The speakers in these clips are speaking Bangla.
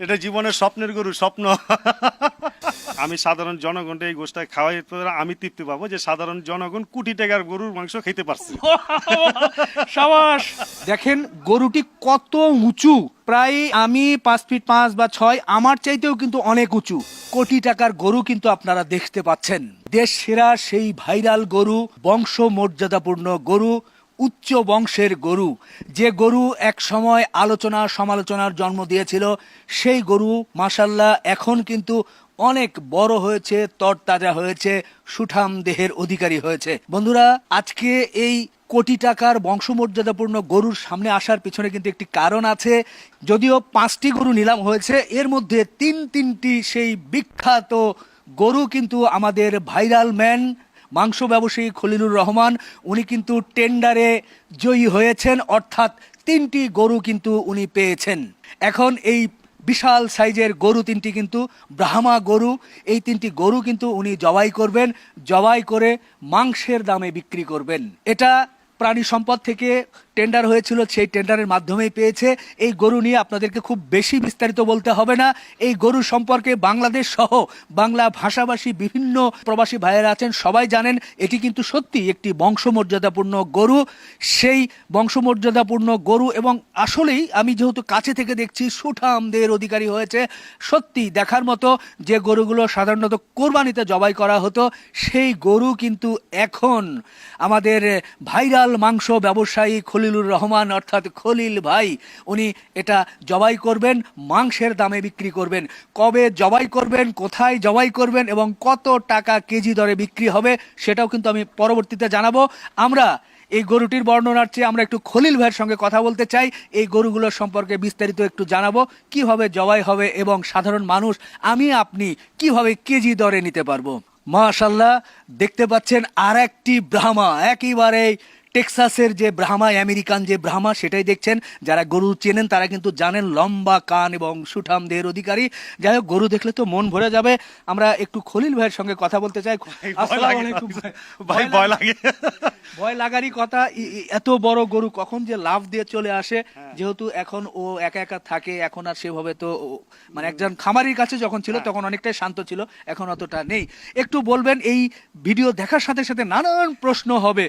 এটা জীবনের স্বপ্নের গরু, স্বপ্ন। আমি সাধারণ জনগণকে এই গোষ্ঠটা খাওয়াই আমি তৃপ্তি পাবো যে সাধারণ জনগণ কোটি টাকার গরুর মাংস খেতে পারছে। সাবাস। দেখেন গরুটি কত উঁচু, প্রায় আমি 5 ফিট 5 বা 6, আমার চাইতেও কিন্তু অনেক উঁচু। কোটি টাকার গরু কিন্তু আপনারা দেখতে পাচ্ছেন। দেশ সেরা সেই ভাইরাল গরু, বংশ মর্যাদাপূর্ণ গরু, উচ্চ বংশের গরু, যে গরু এক সময় আলোচনা সমালোচনার জন্ম দিয়েছিল, সেই গরু মাশাল্লাহ এখন কিন্তু অনেক বড় হয়েছে, তরতাজা হয়েছে, সুঠাম দেহের অধিকারী হয়েছে। বন্ধুরা, আজকে এই কোটি টাকার বংশমর্যাদাপূর্ণ গরুর সামনে আসার পিছনে কিন্তু একটি কারণ আছে। যদিও 5টি গরু নিলাম হয়েছে, এর মধ্যে তিনটি সেই বিখ্যাত গরু কিন্তু আমাদের ভাইরাল ম্যান মাংস ব্যবসায়ী খলিলুর রহমান, উনি কিন্তু টেন্ডারে জয়ী হয়েছেন, অর্থাৎ 3টি গরু কিন্তু উনি পেয়েছেন। এখন এই বিশাল সাইজের গরু 3টি কিন্তু ব্রাহ্মা গরু, এই 3টি গরু কিন্তু উনি জবাই করবেন, জবাই করে মাংসের দামে বিক্রি করবেন। এটা প্রাণী সম্পদ থেকে টেন্ডার হয়েছিল, সেই টেন্ডারের মাধ্যমেই পেয়েছে। এই গরু নিয়ে আপনাদেরকে খুব বেশি বিস্তারিত বলতে হবে না। এই গরু সম্পর্কে বাংলাদেশ সহ বাংলা ভাষাভাষী বিভিন্ন প্রবাসী ভাইয়েরা আছেন, সবাই জানেন এটি কিন্তু সত্যি একটি বংশমর্যাদাপূর্ণ গরু। সেই বংশমর্যাদাপূর্ণ গরু, এবং আসলেই আমি যেহেতু কাছে থেকে দেখছি সুঠাম দেহের অধিকারী হয়েছে, সত্যি দেখার মতো। যে গরুগুলো সাধারণত কোরবানিতে জবাই করা হতো, সেই গরু কিন্তু এখন আমাদের ভাইরাল মাংস ব্যবসায়ী খলিলুর রহমান অর্থাৎ খলিল ভাই, উনি এটা জবাই করবেন, মাংসের দামে বিক্রি করবেন। কবে জবাই করবেন, কোথায় জবাই করবেন এবং কত টাকা কেজি দরে বিক্রি হবে, সেটাও কিন্তু আমি পরবর্তীতে জানাবো। আমরা এই গরুটির বর্ণনার চেয়ে আমরা একটু খলিল ভাইয়ের সঙ্গে কথা বলতে চাই, এই গরুগুলোর সম্পর্কে বিস্তারিত একটু জানাবো, কিভাবে জবাই হবে এবং সাধারণ মানুষ আমি আপনি কিভাবে কেজি দরে নিতে পারবো। মাশাল্লাহ, দেখতে পাচ্ছেন আর একটি ব্রাহ্মা, একেবারে টেক্সাসের যে ব্রাহ্মা, আমেরিকান যে ব্রাহ্মা, সেটাই দেখছেন। যারা গরু চেনেন তারা কিন্তু জানেন, লম্বা কান এবং সুঠাম দেহের অধিকারী। যাই হোক, গরু দেখলে তো মন ভরে যাবে। আমরা একটু খলিল ভাইয়ের সঙ্গে কথা বলতে চাই। আসসালামু আলাইকুম ভাই, ভয় লাগে। ভয় লাগারই কথা। এত বড় গরু কখন যে লাফ দিয়ে চলে আসে, যেহেতু এখন ও একা একা থাকে, এখন আর সেভাবে তো মানে একজন খামারির কাছে যখন ছিল তখন অনেকটাই শান্ত ছিল, এখন অতটা নেই। একটু বলবেন, এই ভিডিও দেখার সাথে সাথে নানান প্রশ্ন হবে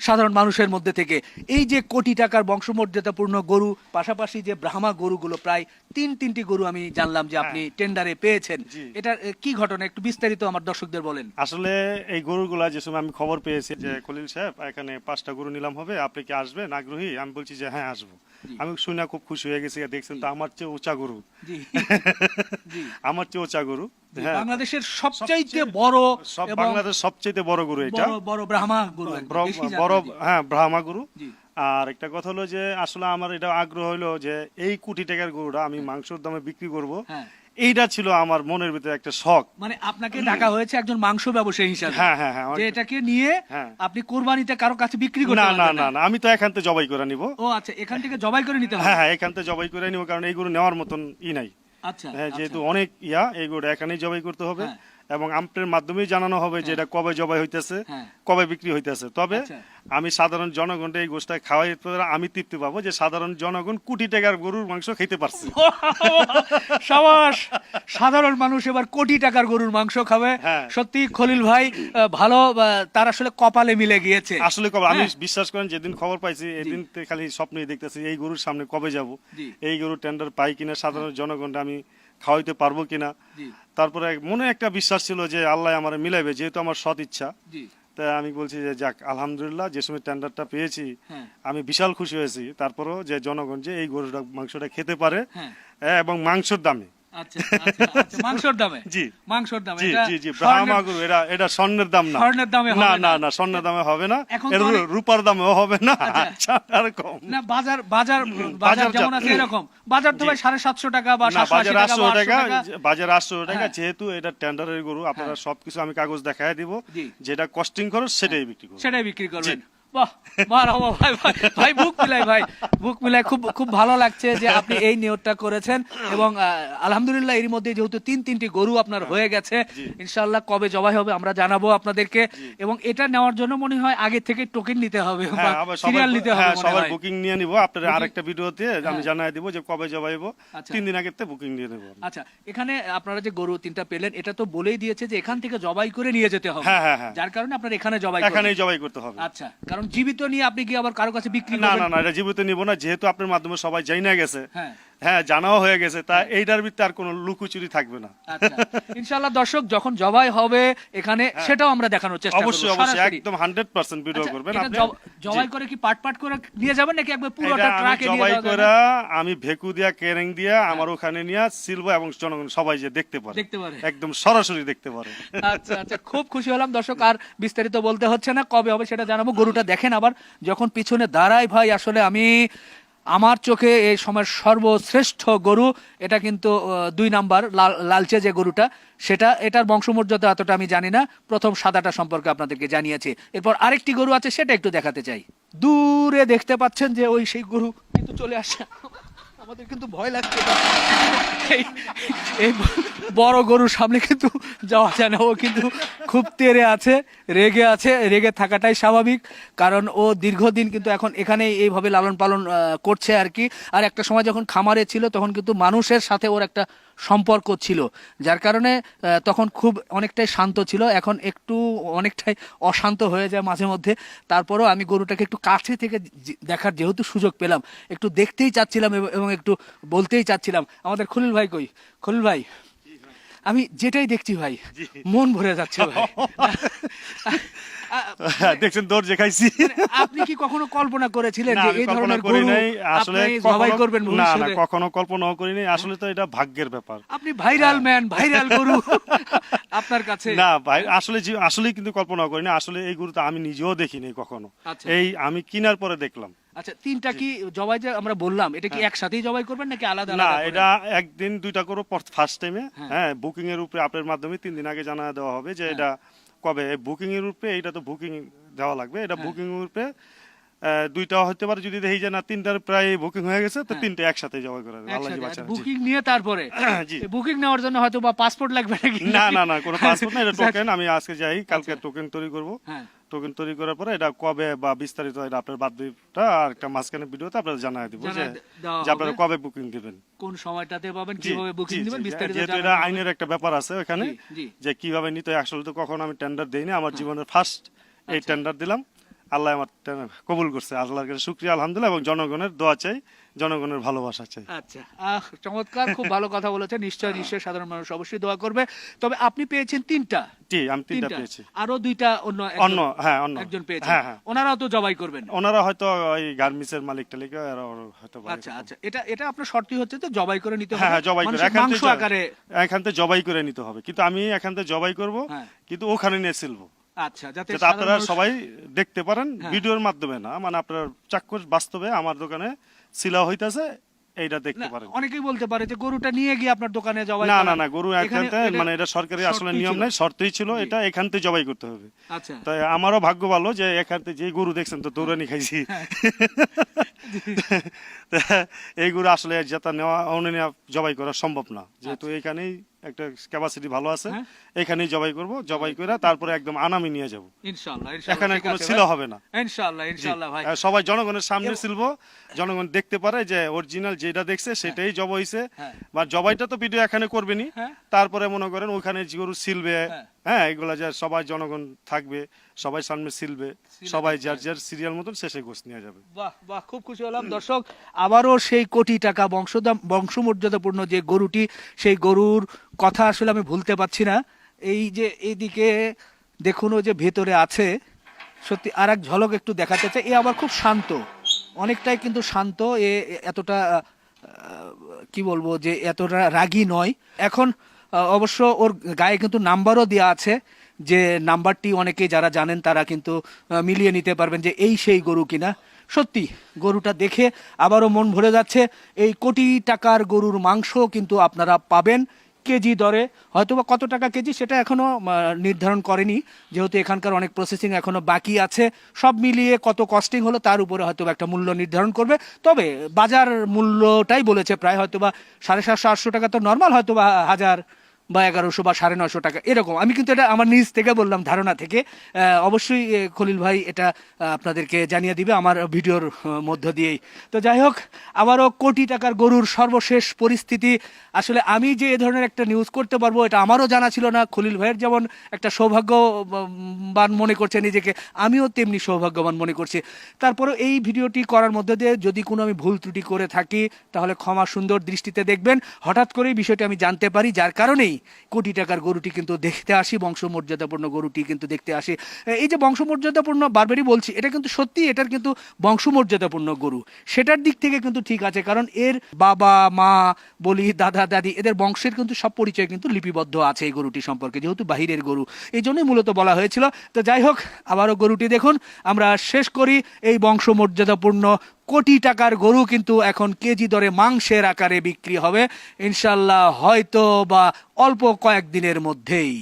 সাধারণ মানুষের মধ্যে থেকে। এই যে কোটি টাকার বংশমর্যাদাপূর্ণ গরু, পাশাপাশি যে ব্রাহ্মা গরুগুলো, প্রায় তিনটি গরু আমি জানলাম যে আপনি টেন্ডারে পেয়েছেন, এটা কি ঘটনা, একটু বিস্তারিত আমার দর্শকদের বলেন। আসলে এই গরুগুলা যে সময় আমি খবর পেয়েছি যে খলিল সাহেব এখানে 5টা গরু নিলাম হবে, আপনি কি আসবেন আগ্রহী? আমি বলছি যে হ্যাঁ আসবো। আমি শুনে খুব খুশি হয়ে গেছি। দেখছেন তো আমার চেয়ে উঁচা গরু, আমার চেয়ে উঁচা গরু, বাংলাদেশের সবচাইতে বড়, বাংলাদেশ সবচেয়ে বড় গরু এটা, বড় ব্রাহ্মা গরু, বড়, হ্যাঁ ব্রাহ্মা গরু। আর একটা কথা হলো যে আসলে আমার এটা আগ্রহ হলো যে এই কোটি টাকার গরুটা আমি মাংসের দামে বিক্রি করব, এইটা ছিল আমার মনের ভিতরে একটা শখ। মানে আপনাকে ডাকা হয়েছে একজন মাংস ব্যবসায়ী হিসাবে, হ্যাঁ হ্যাঁ হ্যাঁ, যে এটাকে নিয়ে আপনি কোরবানিতে কারো কাছে বিক্রি করতে না না পারবেন না না, আমি তো এখান থেকে জবাই করে নিব। ও আচ্ছা, এখান থেকে জবাই করে নিতে হবে। হ্যাঁ হ্যাঁ, এখান থেকে জবাই করে নিব, কারণ এই গরু নেওয়ার মতন নাই। আচ্ছা, হ্যাঁ, যেহেতু অনেক এই গরু এখানেই জবাই করতে হবে, এবং আপনার মাধ্যমেই জানানো হবে যে এটা কবে জবাই হইতেছে, কবে বিক্রি হইতেছে। তবে আমি সাধারণ জনগণকে এই গোষ্ঠটা খাওয়াই আমি তৃপ্তি পাবো যে সাধারণ জনগণ কোটি টাকার গরুর মাংস খেতে পারছে। সাবাস, সাধারণ মানুষ এবার কোটি টাকার গরুর মাংস খাবে। সত্যি খলিল ভাই ভালো, তার আসলে কপালে মিলে গিয়েছে। আসলে আমি বিশ্বাস করেন, যেদিন খবর পাইছি এদিন খালি স্বপ্নই দেখতেছি এই গরুর সামনে কবে যাব, এই গরুর টেন্ডার পাই কিনা, সাধারণ জনগণটা আমি খাওয়াইতে পারবো কিনা। তারপরে মনে একটা বিশ্বাস ছিল যে আল্লাহ আমার মিলাইবে, যেহেতু আমার সৎ ইচ্ছা। তাই আমি বলছি যে যাক আলহামদুলিল্লাহ, যে সময় টেন্ডারটা পেয়েছি আমি বিশাল খুশি হয়েছি। তারপরেও যে জনগণ যে এই গরুটা মাংসটা খেতে পারে, এবং মাংসের দামে, মাংসের দামে, জি মাংসের দামে, জি জি, ব্রাহ্মা গরু, এটা স্বর্ণের দাম না, স্বর্ণের দামে না না না, স্বর্ণের দামে হবে না, রূপার দামেও হবে না। আচ্ছা, এরকম না, বাজার বাজার বাজার যেমন আছে এরকম বাজার তো ভাই 750 টাকা বা 780 টাকা, বাজার 800 টাকা। যেহেতু এটা টেন্ডারের গরু, আপনারা সবকিছু আমি কাগজ দেখায় দিব, যেটা কস্টিং খরচ সেটাই বিক্রি করব, সেটাই বিক্রি করবেন। বাহ মারহাবা ভাই ভাই ভাই বুক মিলাই খুব খুব ভালো লাগছে যে আপনি এই নিয়তটা করেছেন এবং আলহামদুলিল্লাহ এর মধ্যে যেহেতু তিনটি গরু আপনার হয়ে গেছে ইনশাআল্লাহ কবে জবাই হবে আমরা জানাবো আপনাদেরকে এবং এটা নেওয়ার জন্য মনে হয় আগে থেকে টোকেন নিতে হবে বা সিরিয়াল নিতে হবে মনে সবার হয় বুকিং নিয়ে নিব আপনাদের আরেকটা ভিডিওতে আমি জানাই দিব যে কবে জবাইবো 3 দিন আগে থেকে বুকিং নিয়ে নেব আচ্ছা এখানে আপনারা যে গরু তিনটা পেলেন এটা তো বলেই দিয়েছে যে এখান থেকে জবাই করে নিয়ে যেতে হবে যার কারণে আপনারা এখানে জবাই করবেন এখানেই জবাই করতে হবে আচ্ছা কারণ জীবিত নিয়ে আপনি কি আবার কারো কাছে বিক্রি না করবেন না না এটা জীবিত নিব না যেহেতু আপনার মাধ্যমে সবাই জানা গেছে হ্যাঁ জানাও হয়ে গেছে তা এইটার ভিতরে আর কোনো লুকোচুরি থাকবে না আচ্ছা ইনশাআল্লাহ দর্শক যখন জবাই হবে এখানে সেটাও আমরা দেখানোর চেষ্টা করব অবশ্যই অবশ্যই একদম 100% ভিডিও করবেন আপনি জবাই করে কি পাট করে নিয়ে যাবেন নাকি একবার পুরোটা ট্রাকে নিয়ে জবাই যাবেন করে আমি ভেকু দিয়া কেরেং দিয়া আমার ওখানে নিয়ে সিলবো এবং জনগণ সবাই যে দেখতে পারে একদম সরাসরি দেখতে পারে আচ্ছা আচ্ছা খুব খুশি হলাম দর্শক আর বিস্তারিত বলতে হচ্ছে না কবে হবে সেটা জানাবো গরুটা দেখেন আবার যখন পিছনে দাঁড়ায় ভাই আসলে আমি আমার চোখে এই সময়ের সর্বশ্রেষ্ঠ গরু এটা কিন্তু 2 নাম্বার লালচে যে গরুটা সেটা এটার বংশমর্যাদা এতটা আমি জানি না প্রথম সাদাটা সম্পর্কে আপনাদেরকে জানিয়েছি এরপর আরেকটি গরু আছে সেটা একটু দেখাতে চাই দূরে দেখতে পাচ্ছেন যে ওই সেই গরু কিন্তু চলে আসে আমাদের কিন্তু ভয় লাগছে এই বড় গরুর সামনে কিন্তু যাওয়া যায় না ও কিন্তু খুব তেড়ে আছে রেগে থাকাটাই স্বাভাবিক কারণ ও দীর্ঘদিন কিন্তু এখন এখানে এইভাবে লালন পালন করছে আর কি আর একটা সময় যখন খামারে ছিল তখন কিন্তু মানুষের সাথে ওর একটা সম্পর্ক ছিল যার কারণে তখন খুব অনেকটাই শান্ত ছিল এখন একটু অনেকটাই অশান্ত হয়ে যায় মাঝে মধ্যে তারপরেও আমি গরুটাকে একটু কাছে থেকে দেখার যেহেতু সুযোগ পেলাম একটু দেখতেই চাচ্ছিলাম এবং একটু বলতেই চাচ্ছিলাম আমাদের খলিল ভাই কই খলিল ভাই আমি যেটাই দেখছি ভাই মন ভরে যাচ্ছে ভাই দেখছেন দৌড় যে খাইছি আপনি কি কখনো কল্পনা করেছিলেন যে এই ধরনের গরু আসলে জবাই করবেন না না কখনো কল্পনা করিনি আসলে তো এটা ভাগ্যের ব্যাপার আপনি ভাইরাল ম্যান ভাইরাল গরু আপনার কাছে না ভাই আসলে কিন্তু কল্পনা করিনি আসলে এই গরু তো আমি নিজেও দেখিনি কখনো এই আমি কিনার পরে দেখলাম আচ্ছা তিনটা কি জবাই যে আমরা বললাম এটা কি একসাথেই জবাই করবেন নাকি আলাদা না এটা একদিন দুইটা করে ফার্স্ট টাইমে হ্যাঁ বুকিং এর উপরে আপনার মাধ্যমে 3 দিন আগে জানা দেওয়া হবে যে এটা কবে বুকিং এর উপরে এটা তো বুকিং দেওয়া লাগবে এটা বুকিং এর উপরে দুইটা হতে পারে যদি দেখি যে না তিনটার প্রায় বুকিং হয়ে গেছে তো তিনটা একসাথে জবাই করা আল্লাহ জি বাঁচান বুকিং নিয়ে তারপরে বুকিং নেওয়ার জন্য হয়তো বা পাসপোর্ট লাগবে নাকি না না না কোনো পাসপোর্ট না এটা টোকেন আমি আজকে যাই কালকে টোকেন তৈরি করব টোকেন তৈরি করার পরে এটা কবে বা বিস্তারিত এটা আপনার বাদবিটা আর একটা মাঝখানে ভিডিওতে আপনাদের জানাই দিব যে আপনারা কবে বুকিং দিবেন কোন সময়টাতে পাবেন কিভাবে বুকিং দিবেন বিস্তারিত যেটা এটা আইনের একটা ব্যাপার আছে এখানে যে কিভাবে নিতে আসলে তো কখনো আমি টেন্ডার দেইনি আমার জীবনের ফার্স্ট এই টেন্ডার দিলাম আল্লাহ আমার কবুল করছে আল্লাহর কাছে শুকরিয়া আলহামদুলিল্লাহ এবং জনগণের দোয়া চাই জনগণের ভালোবাসা চাই আচ্ছা চমৎকার খুব ভালো কথা বলেছেন নিশ্চয়ই সাধারণ মানুষ অবশ্যই দোয়া করবে তবে আপনি পেয়েছেন 3টা জি আমি 3টা পেয়েছি আরো 2টা অন্য একজন পেয়েছেন ওনারাও তো জবাই করবেন ওনারা হয়তো ওই গার্মেন্টসের মালিক টালিক হয়তো আচ্ছা আচ্ছা এটা আপনার শর্তই হচ্ছে তো জবাই করে নিতে হবে হ্যাঁ জবাই করে এখান থেকে জবাই করে নিতে হবে কিন্তু আমি এখান থেকে জবাই করব কিন্তু ওখানে নিয়ে সিলবো আচ্ছা যাতে আপনারা সবাই দেখতে পারেন ভিডিওর মাধ্যমে না মানে আপনার চাক্ষুষ বাস্তবে আমার দোকানে সিলা হইতাছে এইটা দেখতে পারেন অনেকেই বলতে পারে যে গরুটা নিয়ে গিয়ে আপনার দোকানে জবাই না না না গরু এখান থেকে মানে এটা সরকারি আসলে নিয়ম নাই শর্তই ছিল এটা এখান থেকে জবাই করতে হবে আচ্ছা তাই আমারও ভাগ্য ভালো যে এখান থেকে যে গরু দেখছেন তো দৌড়ানি খাইছি এই গরু আসলে যেটা নেওয়া অনন্যা জবাই করা সম্ভব না যেহেতু এখানেই একটা ক্যাপাসিটি ভালো আছে এখানেই জবাই করব জবাই করে তারপরে একদম আনামি নিয়ে যাব ইনশাআল্লাহ এখানে কোনো ছিলা হবে না ইনশাআল্লাহ ভাই সবাই জনগণের সামনে সিলবো জনগণ দেখতে পারে যে অরিজিনাল যেটা দেখছে সেটাই জবাই হইছে বা জবাইটা তো ভিডিও এখানে করবেনি তারপরে মনে করেন ওখানে গরু সিলবে হ্যাঁ এগুলা যে সবাই জনগণ থাকবে সবাই সামনে সিলবে সবাই যার যার সিরিয়াল মতন শেষে গোছ নিয়ে যাবে বাহ বাহ খুব খুশি হলাম দর্শক আবারও সেই কোটি টাকা বংশমর্যাদাপূর্ণ যে গরুটি সেই গরুর কথা আসলে আমি ভুলতে পারছি না এই যে এইদিকে দেখুন ও যে ভেতরে আছে সত্যি আর এক ঝলক একটু দেখাতে চাই এ আবার খুব শান্ত অনেকটাই কিন্তু শান্ত এ এতটা কি বলবো যে এতটা রাগী নয় এখন অবশ্য ওর গায়ে কিন্তু নাম্বারও দেওয়া আছে যে নাম্বারটি অনেকে যারা জানেন তারা কিন্তু মিলিয়ে নিতে পারবেন যে এই সেই গরু কিনা সত্যি গরুটা দেখে আবারও মন ভরে যাচ্ছে এই কোটি টাকার গরুর মাংস কিন্তু আপনারা পাবেন কেজি দরে, হয়তো বা কত টাকা কেজি সেটা এখনো নির্ধারণ করেনি, যেহেতু এখানকার অনেক প্রসেসিং এখনো বাকি আছে। সব মিলিয়ে কত কস্টিং হলো তার উপরে হয়তো বা একটা মূল্য নির্ধারণ করবে। তবে বাজার মূল্যটাই বলেছে প্রায় হয়তো বা 750-800 টাকা তো নর্মাল, হয়তো বা 1000 বা 1100 বা 950 টাকা এরকম। আমি কিন্তু এটা আমার নিজ থেকে বললাম, ধারণা থেকে। অবশ্যই খলিল ভাই এটা আপনাদেরকে জানিয়ে দিবে আমার ভিডিওর মধ্য দিয়েই। তো যাই হোক, আবারও কোটি টাকার গরুর সর্বশেষ পরিস্থিতি। আসলে আমি যে এ ধরনের একটা নিউজ করতে পারবো এটা আমারও জানা ছিল না। খলিল ভাইয়ের যেমন একটা সৌভাগ্যবান মনে করছে নিজেকে, আমিও তেমনি সৌভাগ্যবান মনে করছি। তারপরেও এই ভিডিওটি করার মধ্যে দিয়ে যদি কোনো আমি ভুল ত্রুটি করে থাকি তাহলে ক্ষমা সুন্দর দৃষ্টিতে দেখবেন। হঠাৎ করেই বিষয়টি আমি জানতে পারি, যার কারণেই কোটি টাকার গরুটি কিন্তু দেখতে আসি, বংশমর্যাদাপূর্ণ গরুটি কিন্তু দেখতে আসি। এই যে বংশমর্যাদাপূর্ণ বারবারই বলছি, এটা কিন্তু সত্যি, এটার কিন্তু বংশমর্যাদাপূর্ণ গরু, সেটার দিক থেকে কিন্তু ঠিক আছে। কারণ এর বাবা মা বলি, দাদা দাদি, এদের বংশের কিন্তু সব পরিচয় কিন্তু লিপিবদ্ধ আছে এই গরুটি সম্পর্কে, যেহেতু বাহিরের গরু, এই জন্যই মূলত বলা হয়েছিল। তো যাই হোক, আবারও গরুটি দেখুন। আমরা শেষ করি এই বংশমর্যাদাপূর্ণ কোটি টাকার গরু কিন্তু এখন কেজি দরে মাংসের আকারে বিক্রি হবে ইনশাল্লাহ, হয়তো বা অল্প কয়েকদিনের মধ্যেই।